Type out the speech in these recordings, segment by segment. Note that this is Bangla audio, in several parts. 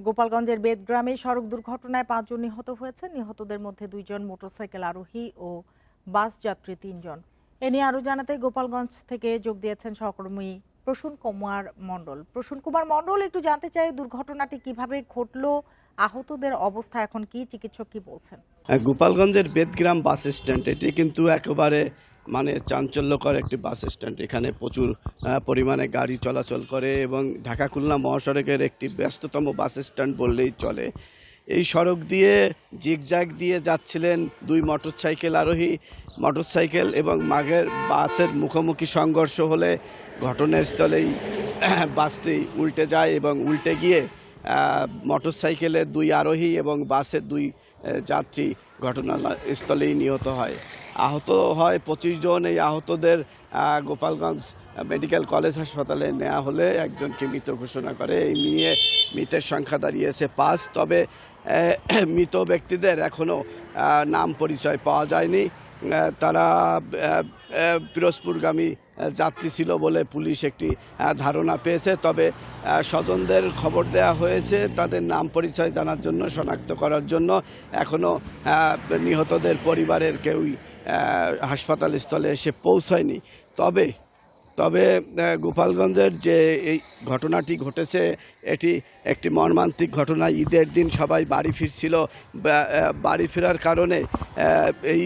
গোপালগঞ্জের বেদগ্রামে সড়ক দুর্ঘটনায় ৫ জন নিহত হয়েছে। নিহতদের মধ্যে ২ জন মোটরসাইকেল আরোহী ও বাস যাত্রী ৩ জন। এ নিয়ে আরো জানাতে গোপালগঞ্জ থেকে যোগ দিয়েছেন সহকর্মী প্রসূন কুমার মণ্ডল। প্রসূন কুমার মণ্ডল, একটু জানতে চাই দুর্ঘটনাটি কিভাবে ঘটলো, আহতদের অবস্থা এখন কি, চিকিৎসক কি বলছেন? গোপালগঞ্জের বেদগ্রাম বাস স্ট্যান্ড, এটি কিন্তু একেবারে চাঞ্চল্যকর একটি বাস স্ট্যান্ড। এখানে প্রচুর পরিমাণে গাড়ি চলাচল করে এবং ঢাকা খুলনা মহাসড়কের একটি ব্যস্ততম বাস স্ট্যান্ড বললেই চলে। এই সড়ক দিয়ে জিগজ্যাগ দিয়ে যাচ্ছিলেন 2 মোটরসাইকেল আরোহী। মোটরসাইকেল এবং মাঘের বাসের মুখোমুখি সংঘর্ষ হলে ঘটনাস্থলেই বাসটি উল্টে যায় এবং উল্টে গিয়ে মোটরসাইকেলের 2 আরোহী এবং বাসের 2 যাত্রী ঘটনাস্থলেই নিহত হয়। আহত হয় 25 জন। এই আহতদের গোপালগঞ্জ মেডিকেল কলেজ হাসপাতালে নেওয়া হলে একজনকে মৃত ঘোষণা করে। এই নিয়ে মৃতের সংখ্যা দাঁড়িয়েছে 5। তবে মৃত ব্যক্তিদের এখনও নাম পরিচয় পাওয়া যায়নি। তারা পিরোজপুরগামী যাত্রী ছিল বলে পুলিশ একটি ধারণা পেয়েছে। তবে স্বজনদের খবর দেওয়া হয়েছে তাদের নাম পরিচয় জানার জন্য, শনাক্ত করার জন্য। এখনও নিহতদের পরিবারের কেউই হাসপাতাল স্থলে এসে পৌঁছায়নি। তবে গোপালগঞ্জের যে এই ঘটনাটি ঘটেছে, এটি একটি মর্মান্তিক ঘটনা। ঈদের দিন সবাই বাড়ি ফিরছিল। বাড়ি ফেরার কারণে এই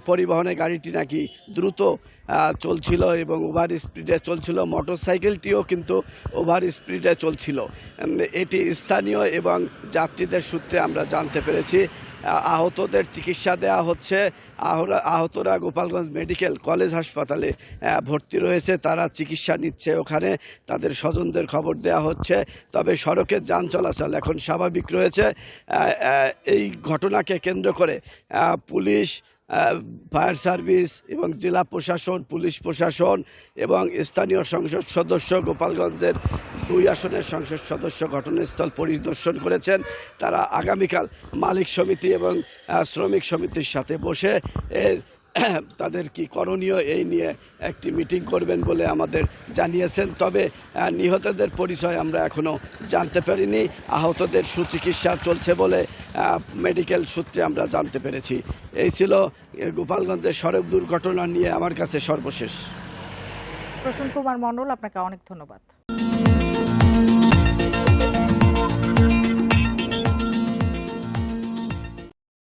পরিবহনে গাড়িটি নাকি দ্রুত চলছিল এবং ওভার স্পিডে চলছিল। মোটরসাইকেলটিও কিন্তু ওভার স্পিডে চলছিল। এটি স্থানীয় এবং যাত্রীদের সূত্রে আমরা জানতে পেরেছি। আহতদের চিকিৎসা দেওয়া হচ্ছে। আহতরা গোপালগঞ্জ মেডিকেল কলেজ হাসপাতালে ভর্তি রয়েছে, তারা চিকিৎসা নিচ্ছে ওখানে। তাদের স্বজনদের খবর দেওয়া হচ্ছে। তবে সড়কের যান চলাচল এখন স্বাভাবিক রয়েছে। এই ঘটনাকে কেন্দ্র করে পুলিশ, ফায়ার সার্ভিস এবং জেলা প্রশাসন, পুলিশ প্রশাসন এবং স্থানীয় সংসদ সদস্য, গোপালগঞ্জের 2 আসনের সংসদ সদস্য ঘটনাস্থল পরিদর্শন করেছেন। তারা আগামীকাল মালিক সমিতি এবং শ্রমিক সমিতির সাথে বসে তাদের কি করণীয় এই নিয়ে একটি মিটিং করবেন বলে আমাদের জানিয়েছেন। তবে নিহতদের পরিচয় আমরা এখনও জানতে পারিনি। আহতদের সুচিকিৎসা চলছে বলে মেডিকেল সূত্রে আমরা জানতে পেরেছি। এই ছিল গোপালগঞ্জের সড়ক দুর্ঘটনা নিয়ে আমার কাছে সর্বশেষ। প্রসূন কুমার মণ্ডল, আপনাকে অনেক ধন্যবাদ।